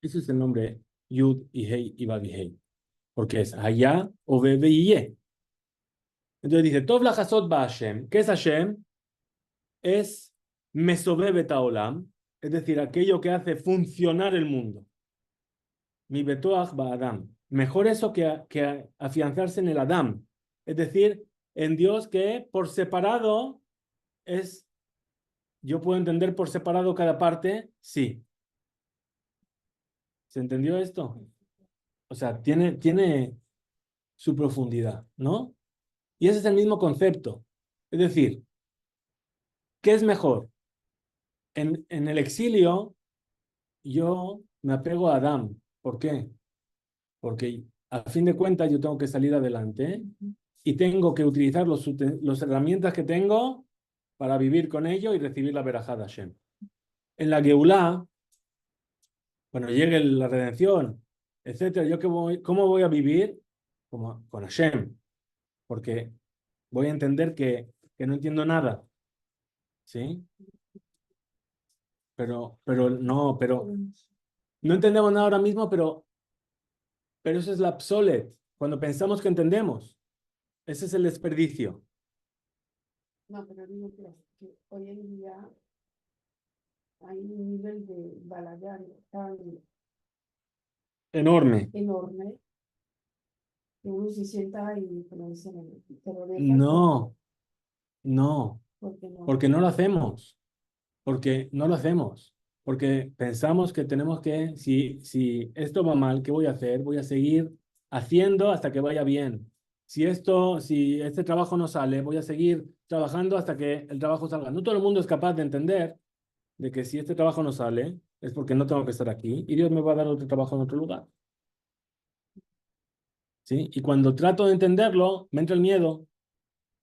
Ese es el nombre Yud y Hei y Vav y Hei, porque es Hayá, Obebe y Ye. Entonces dice, Tov Lachasot Ba Hashem. ¿Qué es Hashem? Es Mesobebe Taolam, es decir, aquello que hace funcionar el mundo. Mi Betoach Ba Adam. Mejor eso que afianzarse en el Adam, es decir, en Dios que por separado es, yo puedo entender por separado cada parte, sí. ¿Se entendió esto? O sea, tiene su profundidad, ¿no? Y ese es el mismo concepto. Es decir, ¿qué es mejor? En el exilio, yo me apego a Adán. ¿Por qué? Porque a fin de cuentas yo tengo que salir adelante y tengo que utilizar las herramientas que tengo para vivir con ello y recibir la verajá de Hashem. En la Geulá, cuando llegue la redención, etcétera, ¿cómo voy a vivir? Como, con Hashem. Porque voy a entender que no entiendo nada. ¿Sí? No entendemos nada ahora mismo, pero eso es la psolet. Cuando pensamos que entendemos, ese es el desperdicio. No, pero digo que hoy en día hay un nivel de balagar tan Enorme. enorme que uno se sienta y como dicen, te lo dejas No, no, porque no. porque no lo hacemos. Porque no lo hacemos. Porque pensamos que tenemos que, si esto va mal, ¿qué voy a hacer? Voy a seguir haciendo hasta que vaya bien. Si este trabajo no sale, voy a seguir trabajando hasta que el trabajo salga. No todo el mundo es capaz de entender de que si este trabajo no sale, es porque no tengo que estar aquí y Dios me va a dar otro trabajo en otro lugar. ¿Sí? Y cuando trato de entenderlo, me entra el miedo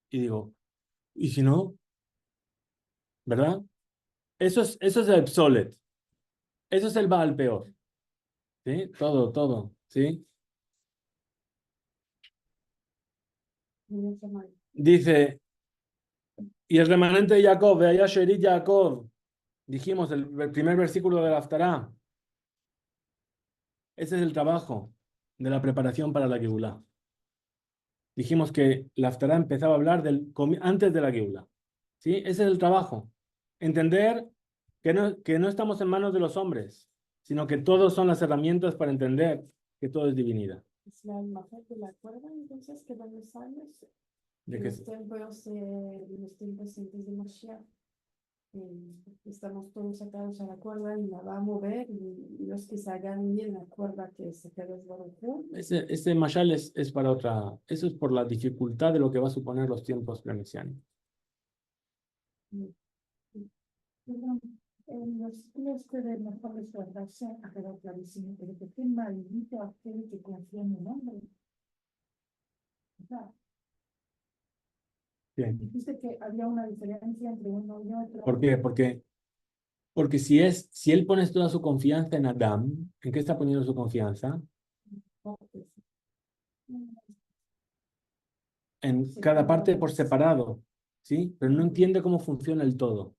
y digo, ¿y si no? ¿Verdad? Eso es el obsolet. Eso es el Baal peor. ¿Sí? Todo, ¿sí? No está mal. Dice, y el remanente de Jacob, de allá Sherit Jacob, dijimos el primer versículo de la Haftará. Ese es el trabajo de la preparación para la Geulá. Dijimos que la Haftará empezaba a hablar antes de la Geulá. ¿Sí? Ese es el trabajo. Entender que no estamos en manos de los hombres, sino que todos son las herramientas para entender que todo es divinidad. Es la imagen de la cuerda, entonces, que van los años, De en que, los tiempos antes de Mashiach. Estamos todos atados a la cuerda y la va a mover y los que se hagan bien la cuerda que se queda desbarajada. ese mashal es para otra. Eso es por la dificultad de lo que va a suponer los tiempos premesiánicos. Perdón, en los ciclos que de mejor desguardarse ha quedado clarísimo, pero que qué maldito aquel que confía en un hombre. O sea, Bien. dijiste que había una diferencia entre uno y otro. ¿Por qué? Porque si él pone toda su confianza en Adán, ¿en qué está poniendo su confianza? En cada parte por separado, ¿sí? Pero no entiende cómo funciona el todo,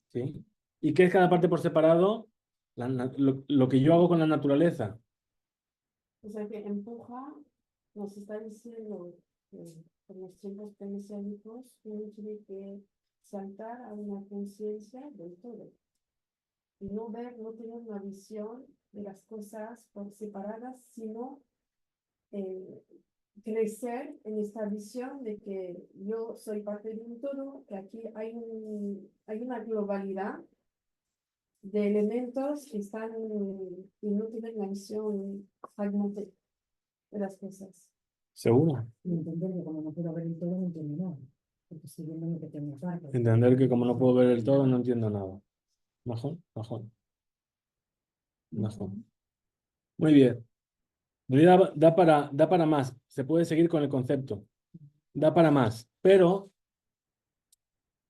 ¿sí? ¿Y qué es cada parte por separado? Lo que yo hago con la naturaleza. O sea que empuja, nos está diciendo que en los tiempos mesiánicos uno tiene que saltar a una conciencia del todo y no ver, no tener una visión de las cosas por separadas, sino eh, crecer en esta visión de que yo soy parte de un todo, que aquí hay una globalidad de elementos que están y no tienen la visión fragmentada de las cosas. ¿Seguro? Y entender que como no puedo ver el todo, no entiendo nada. Porque estoy viendo una pequeña parte. Entender que como no puedo ver el todo, no entiendo nada. Mejor, mejor, mejor. Muy bien. Da para más. Se puede seguir con el concepto. Da para más. Pero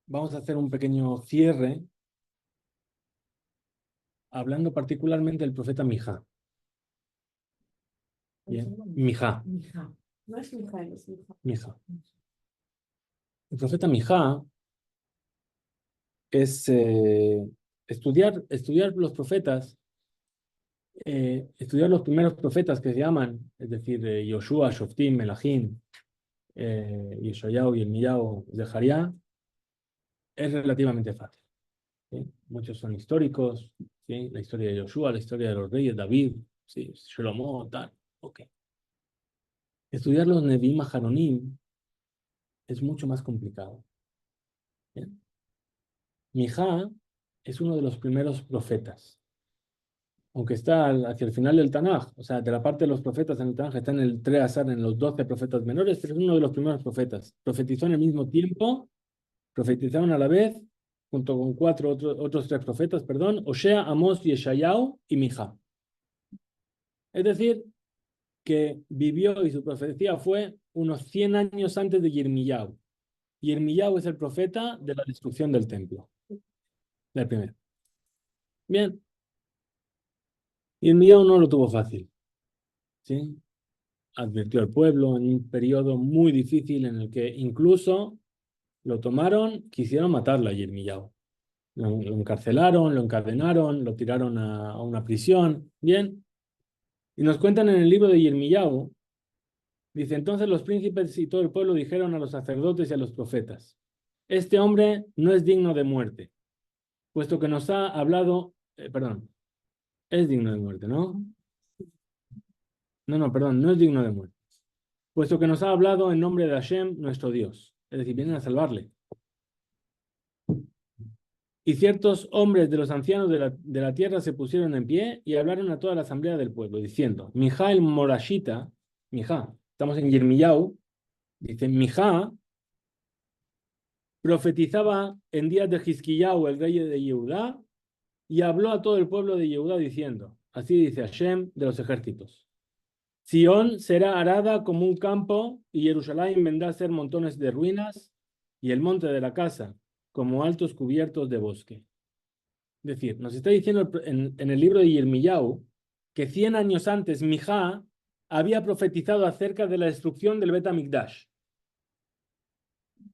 vamos a hacer un pequeño cierre hablando particularmente del profeta Mija. Bien. Mija. Mija. No es Mija, es Mija. Mija. El profeta Mija es estudiar los profetas, estudiar los primeros profetas que se llaman, es decir, Yoshua, Shoftim, Melahim, Yeshayahu, Yirmiyahu, Zechariah, es relativamente fácil. ¿Sí? Muchos son históricos, ¿sí? La historia de Yoshua, la historia de los reyes, David, ¿sí? Shlomo, tal, ok. Estudiar los Nevi'im Aharonim es mucho más complicado. ¿Bien? Mijá es uno de los primeros profetas, aunque está hacia el final del Tanaj, o sea, de la parte de los profetas en el Tanaj está en el Treasar, en los 12 profetas menores, pero es uno de los primeros profetas. Profetizó en el mismo tiempo, profetizaron a la vez, junto con otros tres profetas, perdón, Osea, Amós, Yeshayahu y Mijá. Es decir, que vivió y su profecía fue unos 100 años antes de Yirmiyahu. Yirmiyahu es el profeta de la destrucción del templo, del primero. Bien, Yirmiyahu no lo tuvo fácil, ¿sí? Advirtió al pueblo en un periodo muy difícil en el que incluso lo tomaron, quisieron matarlo a Yirmiyahu. Lo encarcelaron, lo encadenaron, lo tiraron a una prisión, ¿bien? Y nos cuentan en el libro de Yirmiyahu. Dice, entonces los príncipes y todo el pueblo dijeron a los sacerdotes y a los profetas, este hombre no es digno de muerte, puesto que nos ha hablado, perdón, es digno de muerte, ¿no? No, perdón, no es digno de muerte. Puesto que nos ha hablado en nombre de Hashem, nuestro Dios. Es decir, vienen a salvarle. Y ciertos hombres de los ancianos de la tierra se pusieron en pie y hablaron a toda la asamblea del pueblo, diciendo, Mijá el Morashita, Mijá, estamos en Yirmiyau, dice, Mijá profetizaba en días de Hizquiyau, el rey de Yehudá, y habló a todo el pueblo de Yehudá diciendo, así dice Hashem de los ejércitos, Sión será arada como un campo y Jerusalén vendrá a ser montones de ruinas y el monte de la casa como altos cubiertos de bosque. Es decir, nos está diciendo en el libro de Yirmiyau que 100 años antes Mijá había profetizado acerca de la destrucción del Bet HaMikdash.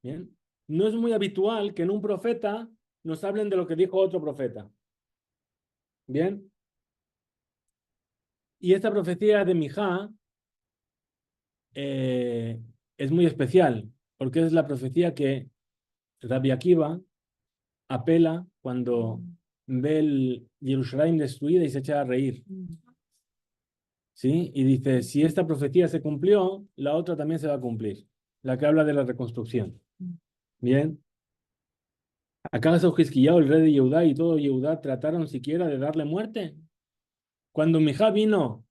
¿Bien? No es muy habitual que en un profeta nos hablen de lo que dijo otro profeta. ¿Bien? Y esta profecía de Mijá es muy especial, porque es la profecía que Rabbi Akiva apela cuando ve el Jerusalén destruida y se echa a reír. ¿Sí? Y dice, si esta profecía se cumplió, la otra también se va a cumplir, la que habla de la reconstrucción. Bien. ¿Acaso Hizquiyau, el rey de Yehudá y todo Yehudá trataron siquiera de darle muerte? Cuando Mijá vino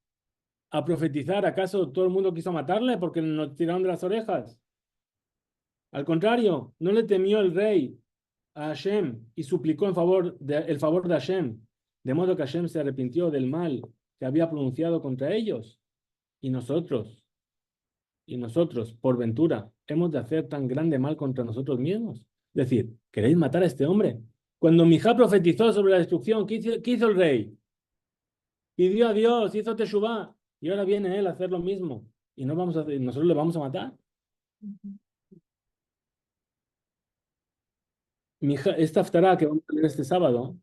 a profetizar, ¿acaso todo el mundo quiso matarle porque nos tiraron de las orejas? Al contrario, no le temió el rey a Hashem y suplicó el favor de Hashem, de modo que Hashem se arrepintió del mal que había pronunciado contra ellos. Y nosotros, por ventura, hemos de hacer tan grande mal contra nosotros mismos. Es decir, ¿queréis matar a este hombre? Cuando Mijá profetizó sobre la destrucción, ¿qué hizo el rey? Pidió a Dios, hizo Teshuvá, y ahora viene él a hacer lo mismo. Y nosotros le vamos a matar. Esta haftará que vamos a leer este sábado,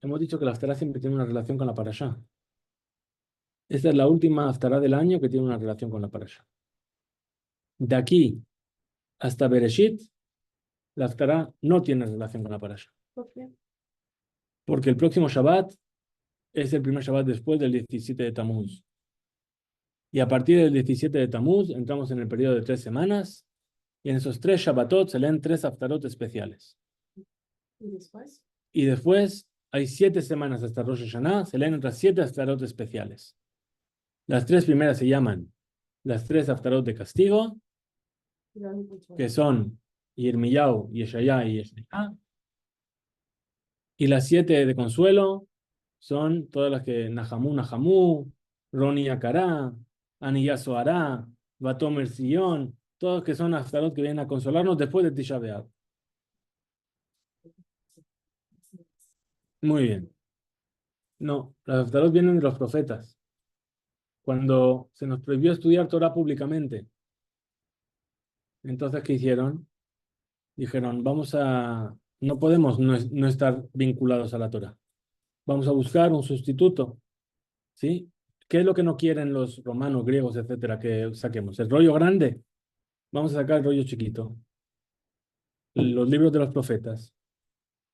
hemos dicho que la haftará siempre tiene una relación con la parashá. Esta es la última haftará del año que tiene una relación con la parashá. De aquí hasta Bereshit, la haftará no tiene relación con la parashá. ¿Por qué? Porque el próximo Shabbat es el primer Shabbat después del 17 de Tammuz. Y a partir del 17 de Tammuz entramos en el periodo de 3 semanas y en esos 3 Shabbatot se leen 3 haftarot especiales. ¿Y después? Y después hay 7 semanas hasta Rosh Hashanah, se leen otras 7 haftarot especiales. Las 3 primeras se llaman las 3 haftarot de castigo, que son Yirmiyau, Yeshayá y Yeshayá. Y las 7 de consuelo son todas las que Nahamú, Roni Akará, Aniyaso Ará, Batomer Sion, todos que son haftarot que vienen a consolarnos después de Tisha B'Av. Muy bien. No, las haftarot vienen de los profetas. Cuando se nos prohibió estudiar Torah públicamente, entonces, ¿qué hicieron? Dijeron, no podemos no estar vinculados a la Torah. Vamos a buscar un sustituto. ¿Sí? ¿Qué es lo que no quieren los romanos, griegos, etcétera, que saquemos? ¿El rollo grande? Vamos a sacar el rollo chiquito. Los libros de los profetas.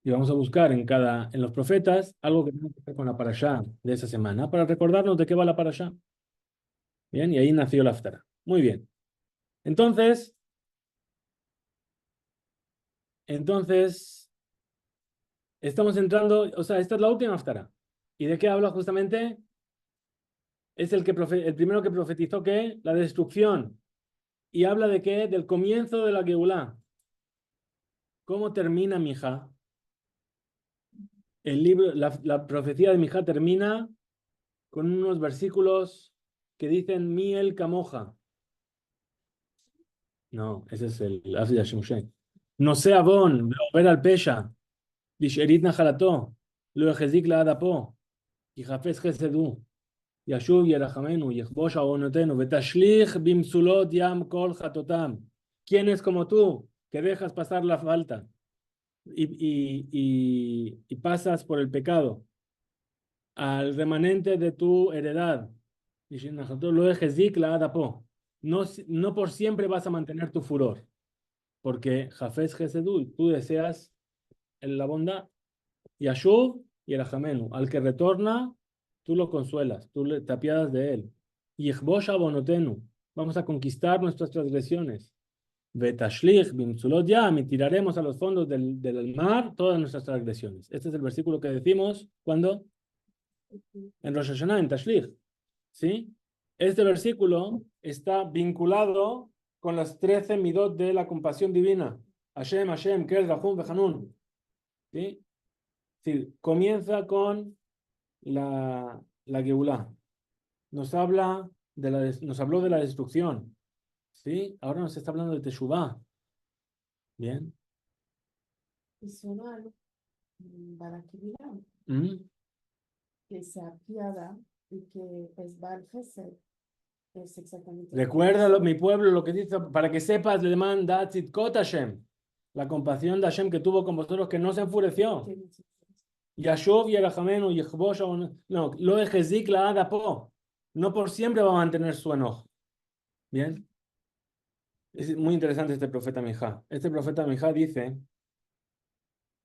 Y vamos a buscar en los profetas algo que tenga que ver con la parashá de esa semana para recordarnos de qué va la parashá. Bien, y ahí nació la Haftará. Muy bien. Entonces, estamos entrando, o sea, esta es la última Haftará. ¿Y de qué habla justamente? Es el primero que profetizó que la destrucción. ¿Y habla de qué? Del comienzo de la Geulá. ¿Cómo termina Mijá? El libro, la profecía de Mijá termina con unos versículos que dicen Miel Camoja. No, ese es el Afi de Shemshek. No sea bon, ver al pesha, Lisherit Najalató, lo ejezik la adapo, y Jafes Gesedú, Yashuv Yerachamenu, Yechbosh Aonotenu, Betashlich Bimsulot Yam Kol Hatotam. ¿Quién es como tú que dejas pasar la falta y pasas por el pecado al remanente de tu heredad? No, no por siempre vas a mantener tu furor, porque Jafes Gesedú, tú deseas la bondad, Yashub y el Ajamenu, al que retorna tú lo consuelas, te apiadas de él. Yichbosh abonotenu, vamos a conquistar nuestras transgresiones. Betashlich bimtzulot yam, y tiraremos a los fondos del mar todas nuestras transgresiones. Este es el versículo que decimos cuando en Rosh Hashanah, en Tashlich. ¿Sí? Este versículo está vinculado con las 13 midot de la compasión divina. Hashem, Hashem, Kel, Rahum, Behanun. ¿Sí? Es decir, comienza con la Geulah. Nos habló de la destrucción. ¿Sí? Ahora nos está hablando de Teshuvah. Bien. Y suena algo Barakibilam, ¿Mm? que se apiada y que es Baal Gesed, es exactamente Recuerda mi pueblo lo que dice, para que sepas, le manda Tzitkot Hashem, la compasión de Hashem que tuvo con vosotros, que no se enfureció. Yashov Yerachamenu Yechbosh, no, lo ejezik la adapo, no por siempre va a mantener su enojo. Bien. Es muy interesante este profeta Mijá. Este profeta Mijá dice,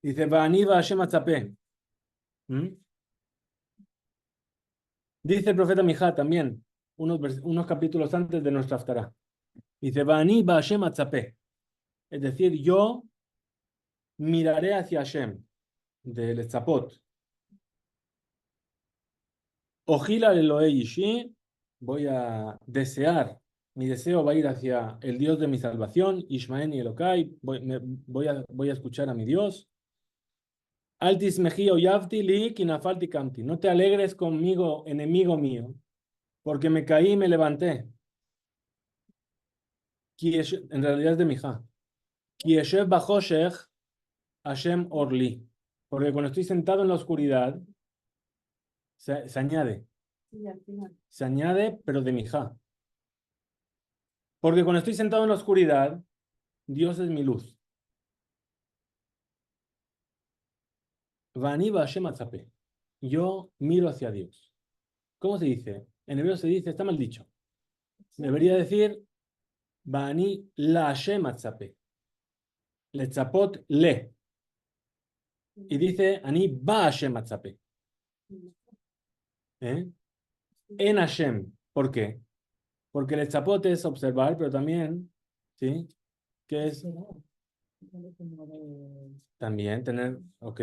Va'ani Hashem atzapeh. Dice el profeta Mijá también, unos capítulos antes de nuestra Haftará. Dice, Va'ani Hashem atzapeh. Es decir, yo miraré hacia Hashem, del Etzapot. Ojila Elohei Ishi, voy a desear, mi deseo va a ir hacia el Dios de mi salvación, Ishmael y Elokai, voy a escuchar a mi Dios. Altis Mejio Yavti Li Kinafalti Kamti, no te alegres conmigo, enemigo mío, porque me caí y me levanté. En realidad es de Mijá. Kieshev Bachoshech Hashem Orli, porque cuando estoy sentado en la oscuridad, se añade. Sí, al final. Se añade, pero de Mijá. Porque cuando estoy sentado en la oscuridad, Dios es mi luz. Vani Hashem atzape. Yo miro hacia Dios. ¿Cómo se dice? En hebreo se dice, está mal dicho. Debería decir, Vani la Hashem atzape. Le tzapot le. Y dice, Ani ba Hashem atzape. En Hashem. ¿Por qué? Porque el tzapot es observar, pero también, ¿sí? ¿Qué es? También tener, ok.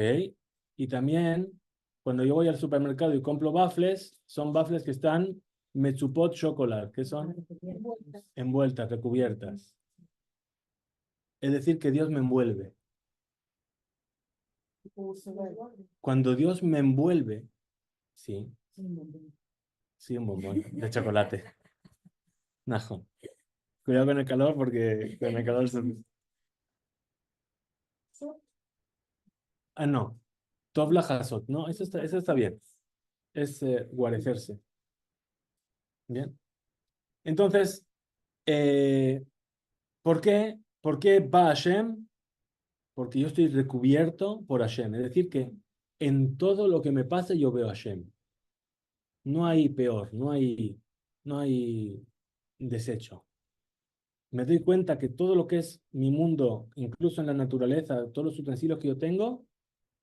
Y también, cuando yo voy al supermercado y compro waffles, son waffles que están mechupot chocolate, que son envueltas, recubiertas. Es decir, que Dios me envuelve. Cuando Dios me envuelve, sí, sí, un bombón de chocolate. Najo. Cuidado con el calor porque con el calor se... Ah, no. Tov la hasot. No, eso está bien. Es guarecerse. Bien. Entonces, ¿por qué? ¿Por qué va Hashem? Porque yo estoy recubierto por Hashem. Es decir, que en todo lo que me pase yo veo a Hashem. No hay peor, no hay desecho. Me doy cuenta que todo lo que es mi mundo, incluso en la naturaleza, todos los utensilios que yo tengo,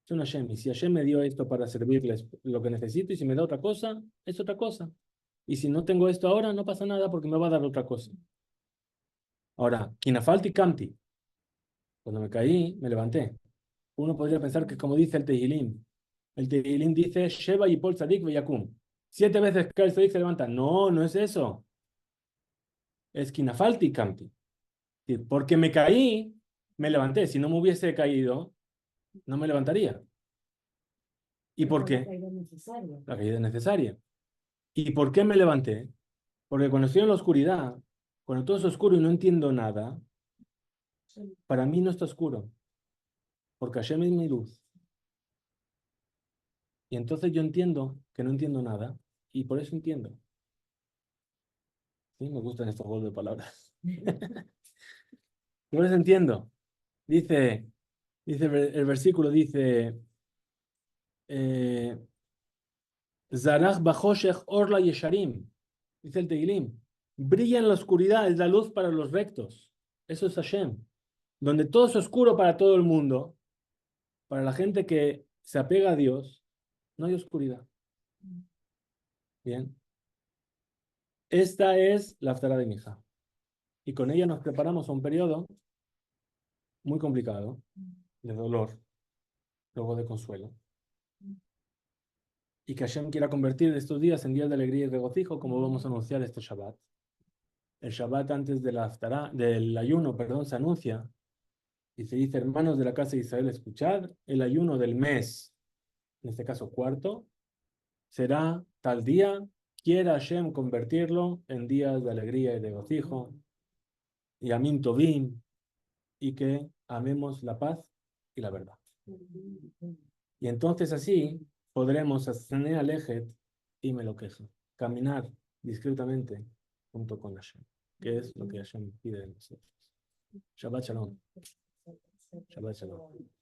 son Hashem. Y si Hashem me dio esto para servirles lo que necesito, y si me da otra cosa, es otra cosa. Y si no tengo esto ahora, no pasa nada porque me va a dar otra cosa. Ahora, Kinafalti Kamti. Cuando me caí, me levanté. Uno podría pensar que como dice el Tehilim dice, Sheba y Pol Tzadik Beyakum. 7 veces cae el Tzadik se levanta. No, no es eso. Es Kinafalti Kamti. Porque me caí, me levanté. Si no me hubiese caído, no me levantaría. ¿Y por qué? La caída es necesaria. ¿Y por qué me levanté? Porque cuando estoy en la oscuridad, cuando todo es oscuro y no entiendo nada, para mí no está oscuro. Porque Hashem es mi luz. Y entonces yo entiendo que no entiendo nada y por eso entiendo. Sí, me gustan estos juegos de palabras. Por eso entiendo. Dice el versículo, dice, Zarach bachoshech orla yesharim. Dice el Tehilim, brilla en la oscuridad, es la luz para los rectos. Eso es Hashem. Donde todo es oscuro para todo el mundo, para la gente que se apega a Dios, no hay oscuridad. Bien. Esta es la Haftará de mi hija. Y con ella nos preparamos a un periodo muy complicado, de dolor, luego de consuelo. Y que Hashem quiera convertir estos días en días de alegría y regocijo, como vamos a anunciar este Shabbat. El Shabbat antes de la Haftará, del ayuno, perdón, se anuncia y se dice: hermanos de la casa de Israel, escuchad, el ayuno del mes, en este caso cuarto, será tal día, quiera Hashem convertirlo en días de alegría y regocijo, y Amin Tovim, y que amemos la paz y la verdad. Y entonces así podremos ascender al Ejet y me lo quejo, caminar discretamente junto con Hashem, que es lo que Hashem pide de nosotros. Shabbat Shalom. Shabbat Shalom.